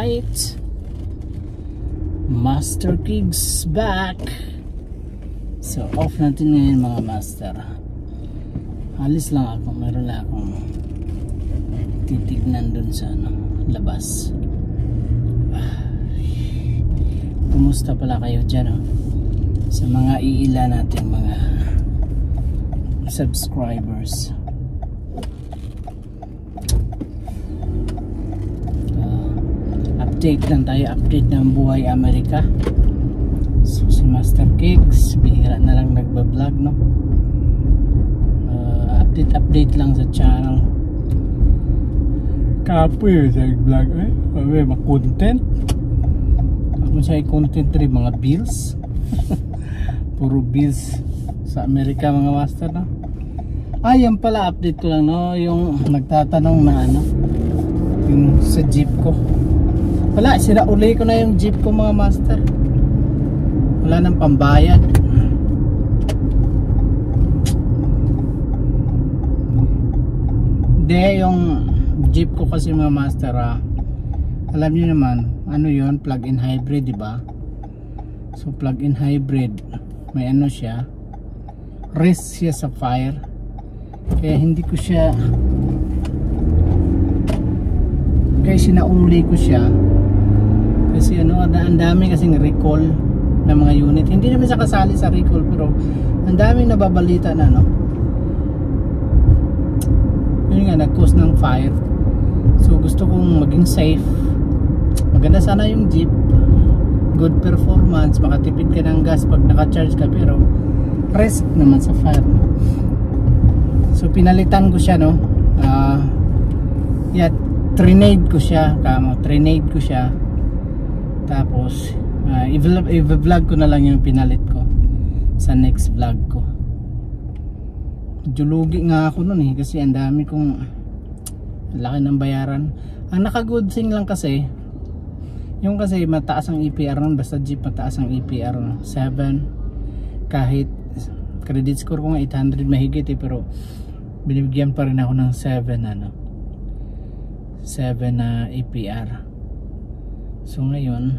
Alright, Master Kigs back. So off natin ngayon mga master. Alis lang ako, meron lang akong titignan dun sa labas. Kumusta pala kayo dyan sa mga iila natin mga subscribers. Update lang tayo, update ng buhay Amerika. So si Master Kigs bihira na lang nagbablog update lang sa channel. Kapoy sa vlog content. Ako sa content rin mga bills. Puro bills sa Amerika mga master yan pala update ko lang yung nagtatanong na yung sa jeep ko. Wala, sinauli ko na yung jeep ko mga master. Wala nang pambayad. Hindi, yung jeep ko kasi mga master alam niyo naman, yun, plug-in hybrid, diba? So plug-in hybrid, may siya, risk siya sa fire. Kaya hindi ko siya, kaya sinauli ko siya. Kasi ang dami kasing recall ng mga unit. Hindi naman siya kasali sa recall, pero ang daming nababalita na yun nga, nag-cause ng fire. So gusto kong maging safe. Maganda sana yung jeep, good performance, makatipid ka ng gas pag naka-charge ka, pero risk naman sa fire. So pinalitan ko siya trinade ko siya, trinade ko siya. Tapos i-vlog ko na lang yung pinalit ko sa next vlog ko. Julugi nga ako nun kasi ang dami kong laki ng bayaran. Ang naka-good thing lang kasi yung kasi mataas ang EPR nun, basta jeep mataas ang EPR 7, kahit credit score ko nga 800 mahigit pero binibigyan pa rin ako ng 7 na EPR. So ngayon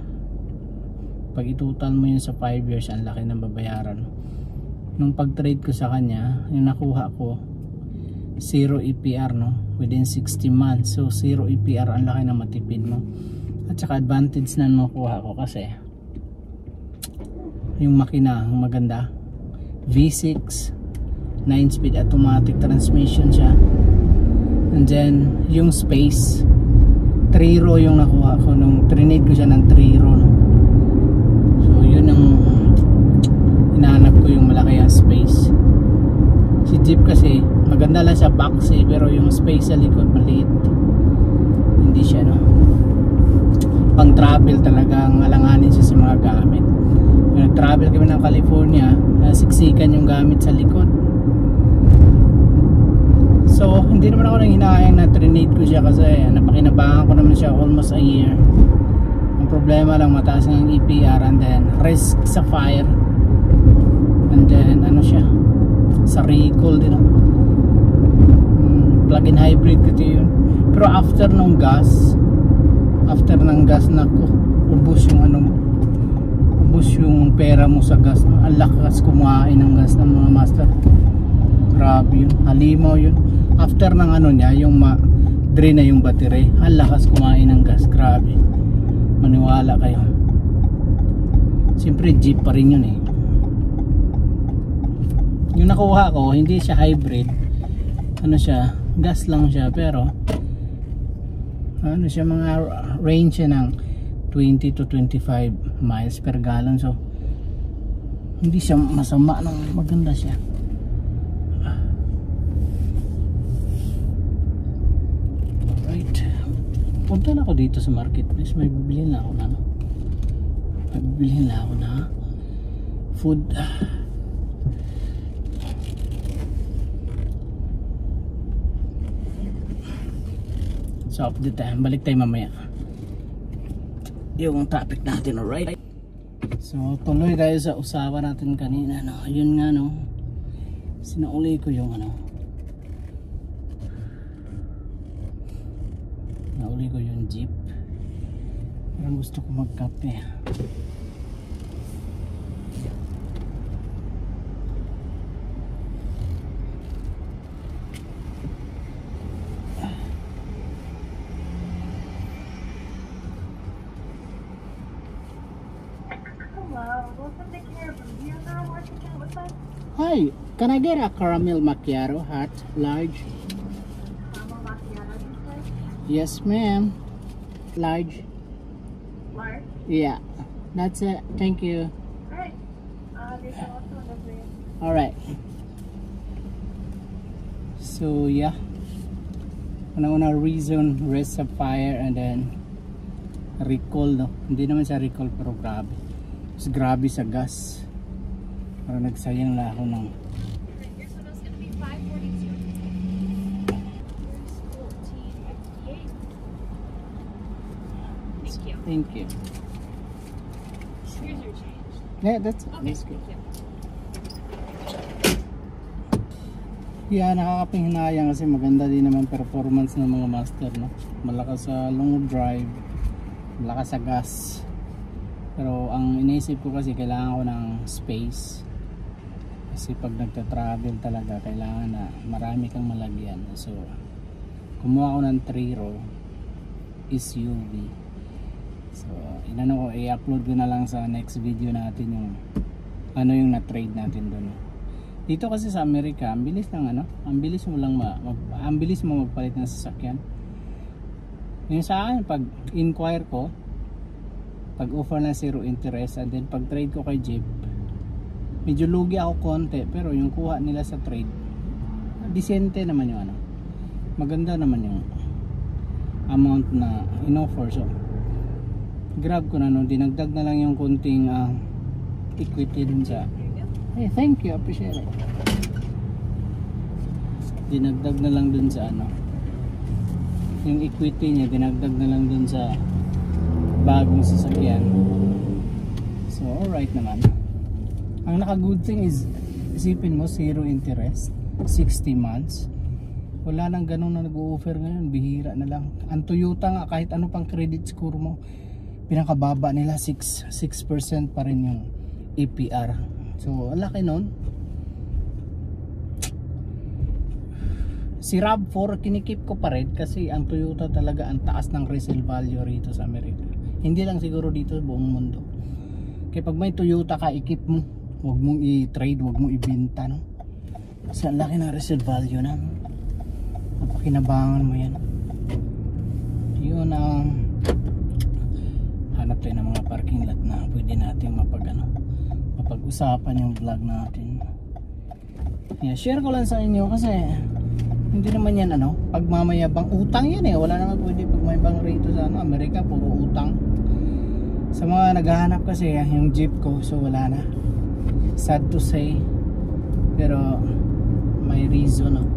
pag itutal mo yun sa 5 years, ang laki ng babayaran. Nung pag-trade ko sa kanya, yung nakuha ko 0 EPR within 60 months. So 0 EPR, ang laki na matipid mo. At saka advantage na nakuha ko kasi yung makina maganda, V6 9-speed automatic transmission siya. And then yung space 3-row yung nakuha ko nung trinade ko siya ng 3-row So yun ang hinahanap ko, yung malaki ang space. Si jeep kasi maganda lang siya boxy, pero yung space sa likod maliit. Hindi siya pang travel talagang alanganin siya sa mga gamit. Nag-travel kami ng California, siksikan yung gamit sa likod. So hindi naman ako nang hinahayang na trinade ko siya kasi napakinabangan ko naman siya almost a year. Ang problema lang, mataas ng EPR, and then risk sa fire, and then siya sa recall din plug-in hybrid kasi yun. Pero after ng gas ubos yung pera mo sa gas. Ang lakas kumain ng gas ng mga master. Grabe yun, halimaw yun. After ng niya, yung drain na yung battery, ang lakas kumain ng gas. Grabe, maniwala kayo. Siyempre jeep pa rin yun Yung nakuha ko, hindi siya hybrid, siya, gas lang siya, pero siya, mga range siya ng 20 to 25 miles per gallon. So hindi siya masama, maganda siya. Alright, punta na ako dito sa marketplace. May bibilihin na ako na food. So update tayo, balik tayo mamaya yung topic natin. Alright, so tuloy tayo sa usapan natin kanina yun nga sinauli ko yung nauli ko yung jeep Parang gusto ko magkape. Hi, can I get a caramel macchiato hot, large? Caramel macchiato, you said? Yes, ma'am. Large. Large? Yeah, that's it. Thank you. Alright. There's also another way. Alright. So, yeah. Una-una reason, rest of fire, and then recall, no? Hindi naman siya recall, pero grabe. Mas grabe sa gas. Parang nagsayang na ako ng... This one is going to be 542. Here's 1458. Thank you. Thank you. Here's your change. Yeah, that's Okay, good. thank you. Yeah, nakakapanghinayang kasi maganda din naman performance ng mga master, no? Malakas sa long drive, malakas sa gas. Pero ang iniisip ko kasi kailangan ko ng space. Kasi pag nagta-travel talaga, kailangan na marami kang malagyan. So, kumuha ko ng 3-row SUV. So, inano ko, i-upload ko na lang sa next video natin yung ano yung na-trade natin doon. Dito kasi sa Amerika, ang bilis ng ano, ang bilis mo lang ang bilis mo magpalit ng sasakyan. Yung sa akin, pag inquire ko, pag offer na 0 interest, and then pag trade ko kay Jeep, medyo lugi ako konti, pero yung kuha nila sa trade, decente naman yung ano, maganda naman yung amount na in-offer. So, grab ko na, no, dinagdag na lang yung kunting equity dun sa, hey, thank you, appreciate it. Dinagdag na lang dun sa ano, yung equity niya, dinagdag na lang dun sa bagong sasakyan. So, alright naman. Ang naka-good thing is, isipin mo, 0 interest, 60 months. Wala nang ganun na nag-o-offer ngayon, bihira na lang. Ang Toyota nga, kahit ano pang credit score mo, pinakababa nila 6% pa rin yung APR. So, laki nun. Si RAV4 kinikip ko pa rin kasi ang Toyota talaga ang taas ng resale value rito sa Amerika. Hindi lang siguro dito sa buong mundo. Kaya pag may Toyota ka, ikip mo. Huwag mong i-trade, huwag mong ibenta, no? Kasi ang laki ng resale value na. Napakinabangan mo yan. Yun ang hanap tayo ng mga parking lot na pwede natin mapag-usapan yung vlog natin. Yeah, share ko lang sa inyo kasi hindi naman yan pagmamayabang, utang yan eh. Wala naman pwede pagmamayabang rito sa Amerika, puro utang. Sa mga naghahanap kasi yung Jeep ko, so wala na. Sad to say, pero may reason, no?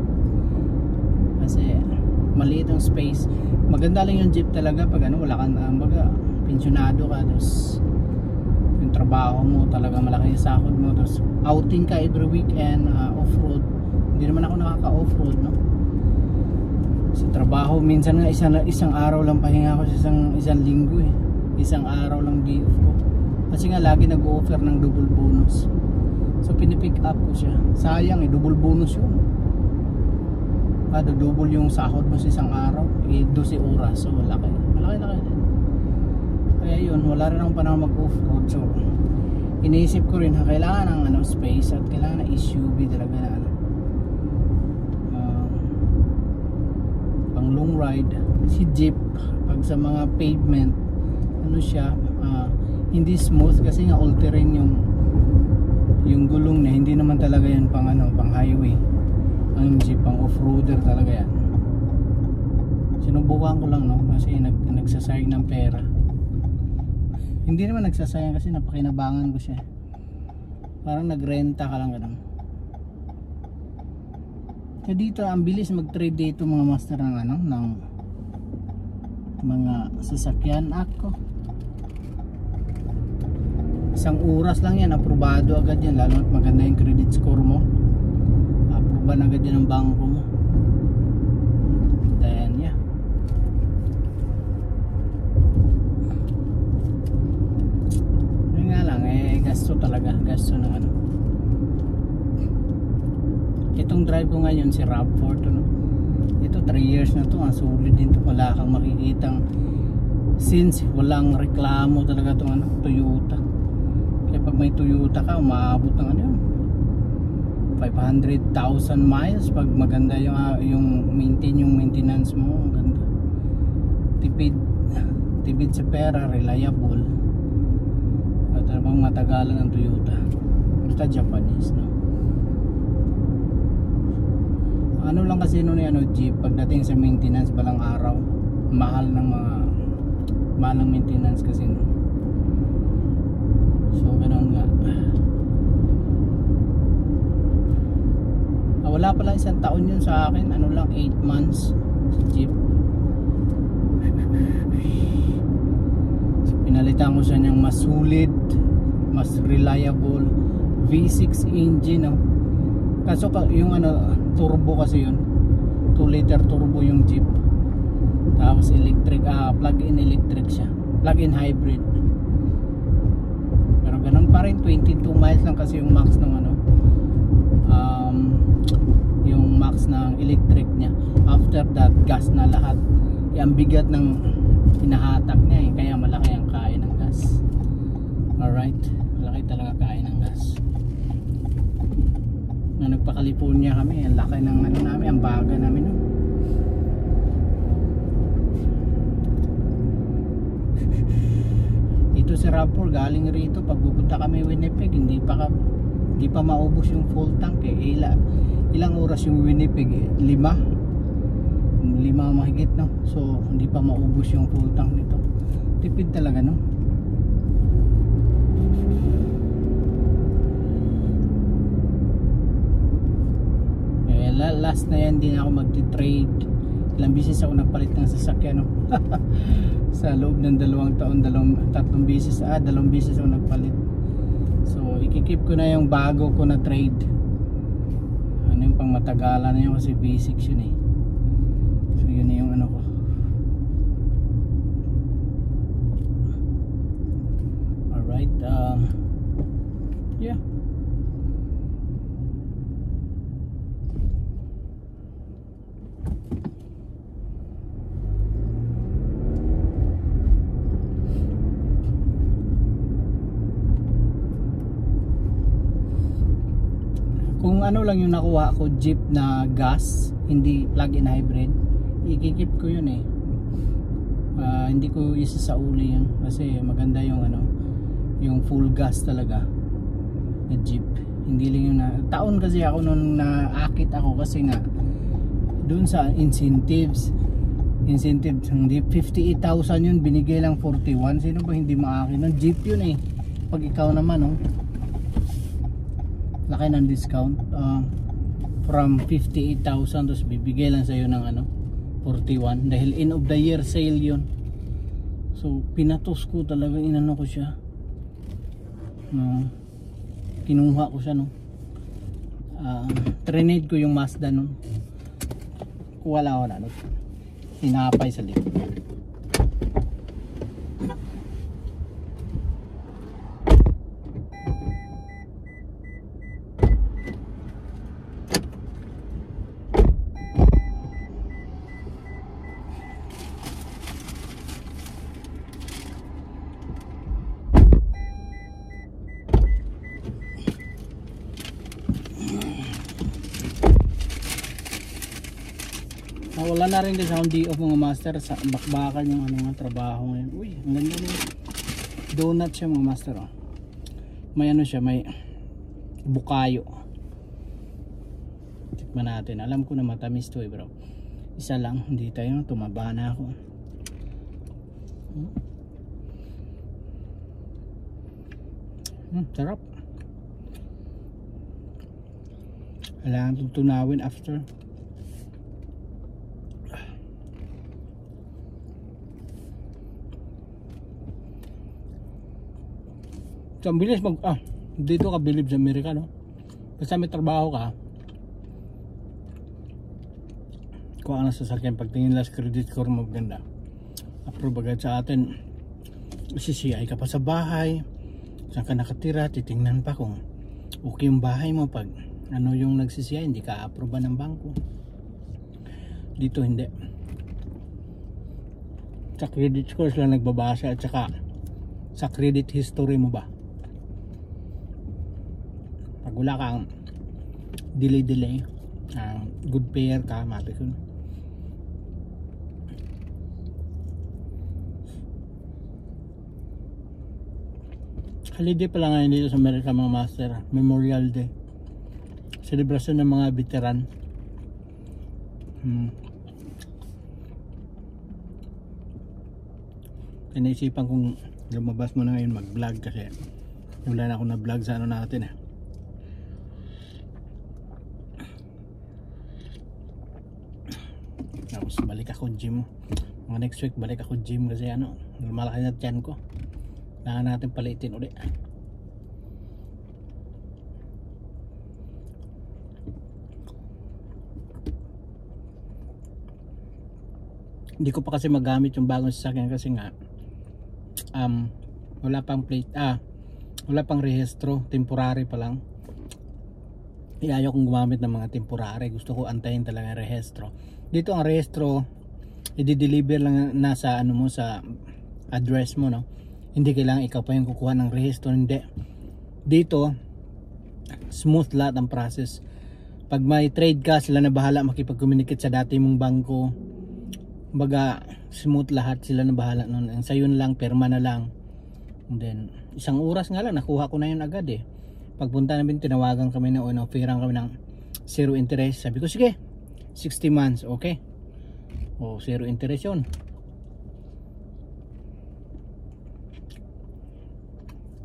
Kasi maliit yung space. Maganda lang yung Jeep talaga pag wala kang pensyonado ka, tapos yung trabaho mo talaga malaki yung sahod mo, tapos outing ka every weekend, off-road. Hindi naman ako nakaka-off-road, no? Sa trabaho minsan nga isang araw lang pahinga ko sa isang linggo eh. Isang araw lang day off ko. Kasi nga lagi nag-o-offer ng double bonus. So pinipick up ko siya. Sayang eh, double bonus yun. Double yung sahod mo sa isang araw, 12 oras. So malaki din. Kaya yun, wala rin akong panahon mag-off-road. So iniisip ko rin kailangan ng space at kailangan ng SUV talaga na pang long ride. Si Jeep pag sa mga pavement siya, hindi smooth kasi nga all terrain yung gulong na, hindi naman talaga yan pang highway. Ang Jeep pang off-roader talaga yan. Sinubukan ko lang, no, kasi nagsasayang ng pera. Hindi naman nagsasayang kasi napakinabangan ko siya. Parang nagrenta ka lang ganun. Kaya dito ang bilis mag-trade dito mga master ng mga sasakyan. Ako isang oras lang yan, aprobado agad yan, lalo at maganda yung credit score mo, aproban agad yan ng bangko mo. Then yeah, naman yun si RAV4 to, no? Ito 3 years na to, ang sulit din to, wala kang makikitang since walang reklamo talaga to, ano, Toyota. Kaya pag may Toyota ka, umaabot ng ano yun, 500,000 miles pag maganda yung maintenance mo. Ang ganda, tipid sa pera, reliable at talagang matagalan ng Toyota. Basta Japanese, no? Ano lang kasi nun ano, Jeep, pagdating sa maintenance balang araw, mahal ng maintenance kasi, no? So ganoon nga. Wala pala 1 taon yun sa akin, ano lang 8 months sa Jeep. So, pinalitan ko siya ng mas solid, mas reliable V6 engine, no? Kaso yung ano, turbo kasi yun, 2 liter turbo yung Jeep, tapos electric, plug-in electric siya, plug-in hybrid. Pero ganun pa rin, 22 miles lang kasi yung max ng ano, yung max ng electric niya. After that, gas na lahat. Ang bigat ng hinahatak niya, kaya malaki ang kain ng gas. Alright, malaki talaga kain ng gas. Na nagpa-California kami, ang laki ng ano namin, ang baga namin, no? Ito si RAV4 galing rito, pag pupunta kami Winnipeg, hindi pa maubos yung full tank, ilang oras yung Winnipeg, 5 mahigit, no? So hindi pa maubos yung full tank nito. Tipid talaga, no? Last na yan, din ako magti-trade. Ilang beses ako nagpalit ng sasakyan, no? Sa loob ng 2 taon, 3 beses ako nagpalit. So ikikip ko na yung bago ko na trade. Ano yung pang matagalan na yun, kasi V6 yun, eh. So yun na yung ano ko. Alright, yeah. Kung ano lang yung nakuha ko, Jeep na gas, hindi plug-in hybrid, ikikip ko yun, eh. Hindi ko isa sa uli yun, kasi maganda yung ano, yung full gas talaga na Jeep. Hindi lang yung taon kasi ako nung naakit ako, kasi nga dun sa incentives, hindi 58,000 yun, binigay lang 41. Sino ba hindi maakit ng Jeep yun, eh? Pag ikaw naman, oh, laki ng discount, from 58,000, tapos bibigay lang sa'yo ng ano, 41, dahil end of the year sale yun. So pinatos ko talaga, inano ko siya, no? Kinuha ko siya, no? Trinade ko yung Mazda nun, wala no? Tinapay sa likod. Wala na rin kasi akong day off, mga master, sa bakbakan yung ano nga trabaho ngayon. Uy, ang ganda niya. Donut siya, mga master, oh. May ano siya, may bukayo. Tikman natin. Alam ko na matamis to, eh, bro. Isa lang, hindi tayo, tumaba na ako. Sarap. Kailangan itong tunawin after. So, ang bilis dito ka bilib sa Amerika, no? Basta may trabaho ka, kung ano sasakyan, pagtingin lang sa credit score mo, maganda, approve agad sa atin. CCI ka pa sa bahay, saan ka nakatira, titingnan pa kung okay yung bahay mo. Pag ano yung nagsisiya, hindi ka aproba ng bangko. Dito hindi. Sa credit score sila nagbabasa at saka sa credit history mo ba. Pag wala kang delay, good payer ka, matik yun. Holiday pala ngayon dito sa Amerika mga master, Memorial Day, selebrasyon ng mga veteran. Naisipan kong lumabas muna ngayon mag vlog kasi wala na akong na vlog sa ano natin eh. Tapos balik ako gym, mga next week balik ako gym kasi ano, malaki na tiyan ko, kailangan natin palitin ulit. Hindi ko pa kasi magamit yung bagong sasakyan kasi nga wala pang plate, wala pang rehistro, temporary pa lang. Ayaw kong gumamit ng mga temporary, gusto ko antayin talaga yung rehistro. Dito ang rehistro i-deliver lang nasa ano mo, sa address mo, no? Hindi kailangan ikaw pa yung kukuha ng rehistro, hindi. Dito smooth lahat ang process. Pag may trade ka, sila na bahala makipag-communicate sa dati mong bangko. Baga smooth lahat, sila na bahala nun. Ang sayo na lang, perma na lang. And then isang oras nga lang nakuha ko na yun agad eh. Pagpunta namin, tinawagan kami na, offeran kami ng zero interest. Sabi ko sige, 60 months, okay. O zero interest yun.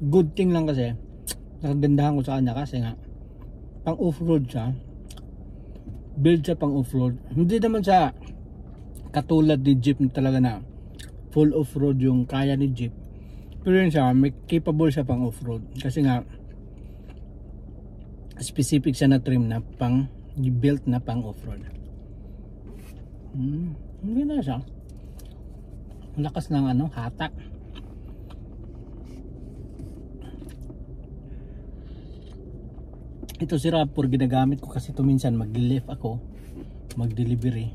Good thing lang kasi, nakagandahan ko sa kanya kasi nga pang off-road siya, build siya pang off-road. Hindi naman siya katulad ni Jeep na talaga na full off-road yung kaya ni Jeep, pero yun siya, may capable siya pang off-road kasi nga specific siya na trim na pang built na pang off-road. Hindi na siya lakas ng ano, hatak. Ito si Raptor, ginagamit ko kasi ito minsan mag-lift ako, mag-delivery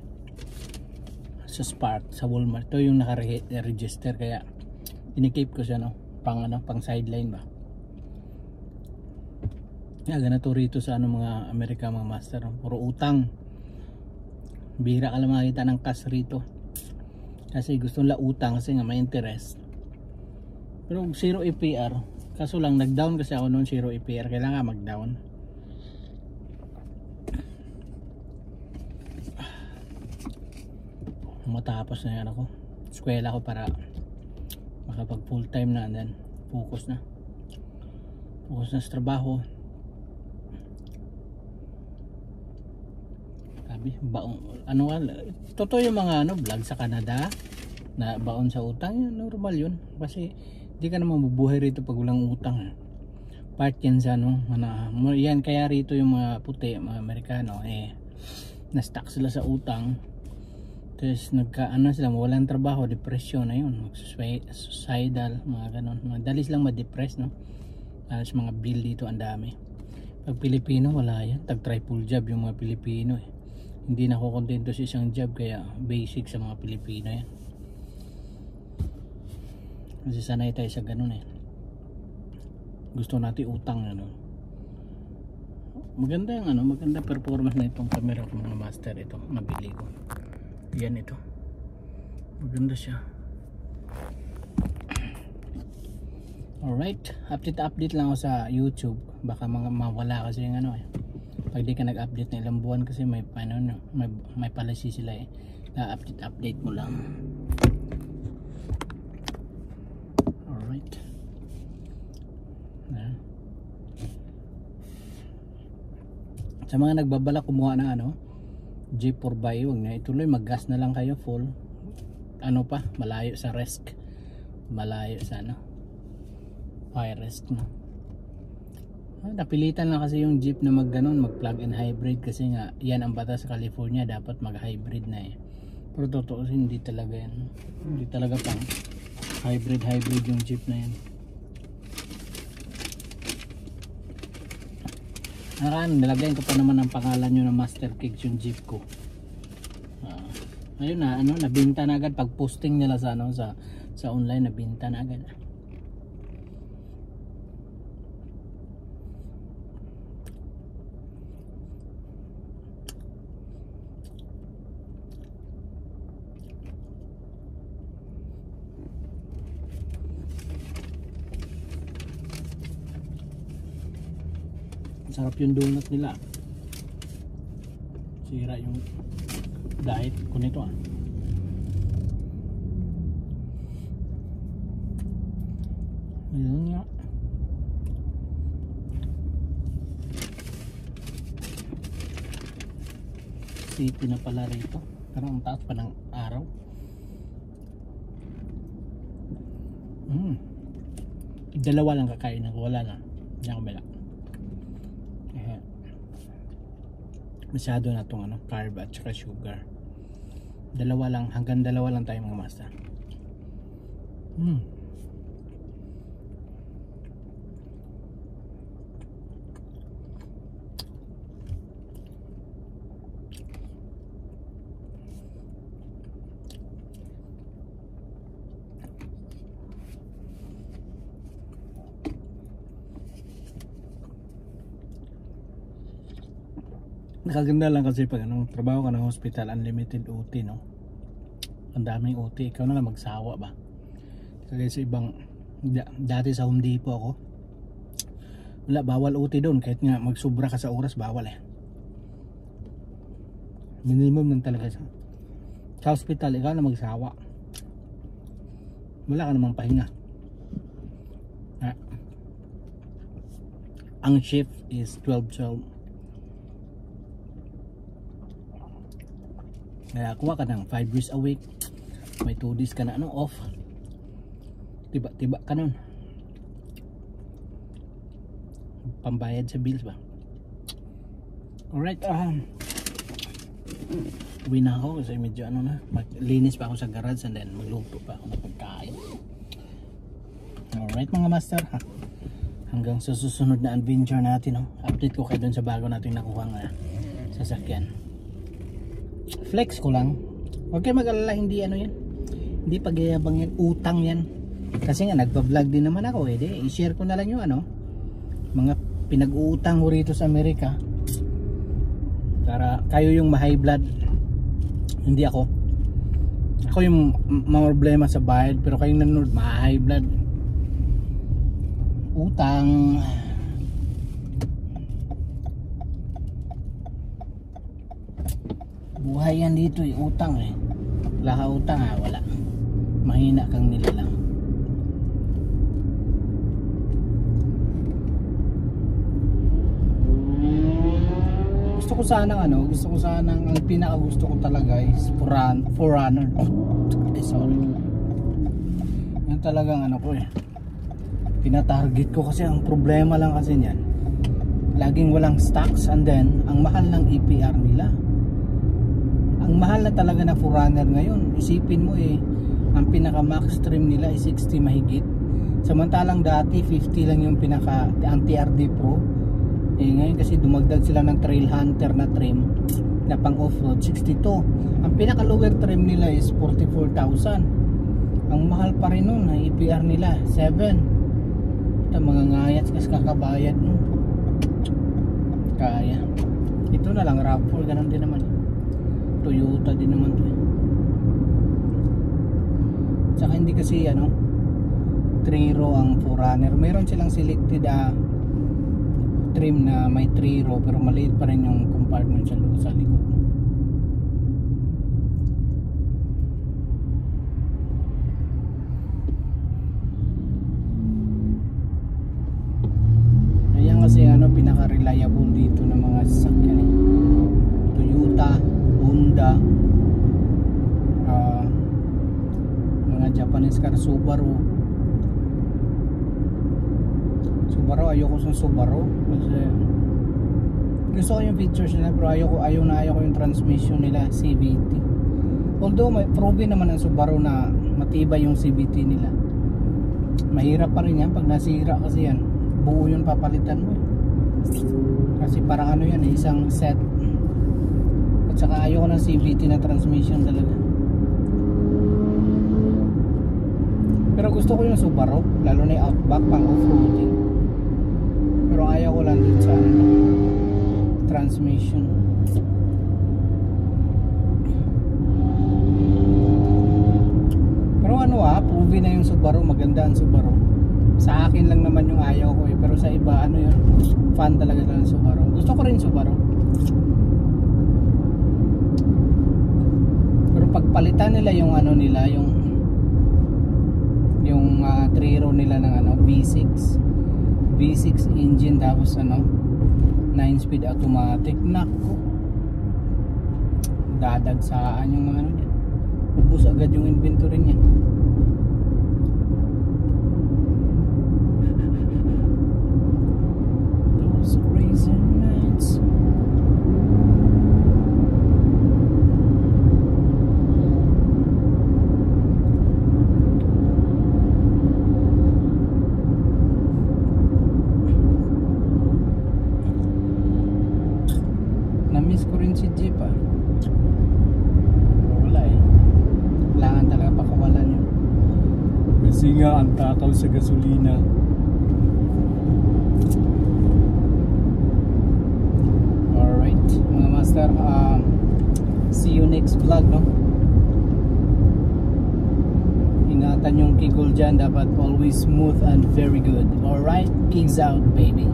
sa Spark, sa Walmart. Ito yung naka-register kaya inikip ko siya, no, pang ano, pang sideline ba. Kaya ganito rito sa ano, mga Amerika, mga master, puro utang. Bihira ka lang makita ng cash rito kasi gusto nila utang kasi nga may interest. Pero zero APR, kaso lang nag-down kasi ako noon, zero APR, kailangan mag-down. Matapos na yan ako, eskwela ko para makapag full time na, and then focus na sa trabaho. Sabi, baon, ano, totoo yung mga ano, vlog sa Canada na baon sa utang, yun, normal yun kasi hindi ka naman mabubuhay rito pag walang utang. Part yan sa ano, yan, kaya rito yung mga puti, mga Amerikano, na-stuck sila sa utang. Tapos nagka-ano sila, walang trabaho, depression na yun, suicidal, mga ganon. Madali silang ma-depress, no? Tapos mga bill dito ang dami. Pag Pilipino, wala yan, tag-triple job yung mga Pilipino eh. Hindi na ako kontento sa isang job, kaya basic sa mga Pilipino yan. Kasi sanay tayo sa ganon eh. Gusto natin utang, ano. Maganda yung ano, maganda performance na itong camera ko, mga master, ito nabili ko. Yan, ito maganda siya. Alright, update lang ako sa YouTube, baka mawala kasi yung ano eh, pag di ka nag-update na ilang buwan kasi may ano, may policy sila eh, na update mo lang. Alright, sa mga nagbabalak kumuha na ano Jeep 4x, huwag na ituloy, mag-gas na lang kayo full. Ano pa, malayo sa risk, malayo sa ano, high risk na. Napilitan lang kasi yung Jeep na mag-ganon, mag-plug-in hybrid kasi nga yan ang batas sa California, dapat mag-hybrid na eh. Pero totoo hindi talaga yan, hindi talaga pang hybrid yung Jeep na yan. Nilagyan ko pa naman ang pangalan nyo ng Master Cakes yung jeep ko. Ayun na, nabinta na agad pag posting nila sa sa online, nabinta na agad. Sarap yung donut nila. Sira yung diet ko nito Ayun nga. City na pala rito. Parang ang taas pa ng araw. Dalawa lang kakain ako. Wala na. Hindi ako mela. Masyado na itong carb at saka sugar. Dalawa lang, hanggang dalawa lang tayo mga master. Nakaganda lang kasi pag trabaho ka ng hospital, unlimited OT, no? Ang daming OT, ikaw na lang magsawa ba? Kasi sa ibang, dati sa Home Depot ako, wala, bawal OT doon, kahit nga magsubra ka sa oras, bawal minimum lang talaga sa hospital, ikaw na magsawa, wala ka namang pahinga. Ang shift is 12-12. Kaya kuha ka ng 5 days a week, may 2 days ka na off, tiba ka nun, pambayad sa bills ba. Alright, uwi na ako kasi medyo maglinis pa ako sa garage and then magluto pa ako ng pagkain. Alright mga master, hanggang sa susunod na adventure natin, update ko kayo dun sa bago natin nakuha nga sasakyan. Flex ko lang, huwag kayo mag-alala, hindi yan, hindi pagyayabang yan, utang yan. Kasi nga nagpa-vlog din naman ako, i-share ko na lang yung mga pinag-uutang ko rito sa Amerika, para kayo yung ma-high blood, hindi ako yung problema sa bayad, pero kayong nanonood ma-high blood. Utang. Buhay yan dito, utang wala ka utang wala, mahina kang nilalang. Gusto ko sanang ang pinaka gusto ko talaga is Forerunner. Sorry, yan talagang tinatarget ko, kasi ang problema lang kasi niyan, laging walang stocks, and then ang mahal ng EPR nila. Ang mahal na talaga na Forerunner ngayon. Isipin mo ang pinaka max trim nila is 60 mahigit. Samantalang dati 50 lang yung pinaka ang TRD Pro. Ngayon kasi dumagdag sila ng Trail Hunter na trim na pang off-road, 62. Ang pinaka lower trim nila is 44,000. Ang mahal pa rin nun, ang EPR nila 7. Ito mga ngayats kasi kakabayad kaya. Ito na lang RAV4, ganun din naman. Toyota din naman to Tsaka hindi kasi 3-row ang Forerunner. Meron silang selected trim na may 3-row, pero maliit pa rin yung compartment sa likod. Ayan kasi pinaka-reliable dito ng mga sasakyan Toyota, Honda, mga Japanese car, Subaru. Ayoko sa Subaru kasi gusto ko yung features nila, pero ayaw ko yung transmission nila, CVT. Although may proven naman ang Subaru na matibay yung CVT nila, mahirap pa rin yan pag nasira kasi yan, buo yung papalitan mo Kasi parang ano yan, isang set. At saka ayoko ng CVT na transmission talaga. Pero gusto ko yung Subaru, lalo na yung Outback pang off-roading. Pero ayaw ko lang din sa ano, transmission. Pero ano puvi na yung Subaru, maganda ang Subaru. Sa akin lang naman yung ayaw ko pero sa iba ano yun, fan talaga ng Subaru. Gusto ko rin Subaru. Pero pagpalitan nila yung ano nila, yung 3-row nila ng ano, V6 engine tapos ano 9-speed automatic, nako dadagsaan yung mga ano niya, ubos agad yung inventory niya. Those crazy nights. Na-miss ko rin si Jeep wala kailangan talaga pakawalan yun kasi nga ang takaw sa gasolina. Alright mga master, see you next vlog, no? Ingatan yung kigol dyan, dapat always smooth and very good. Alright, kings out baby.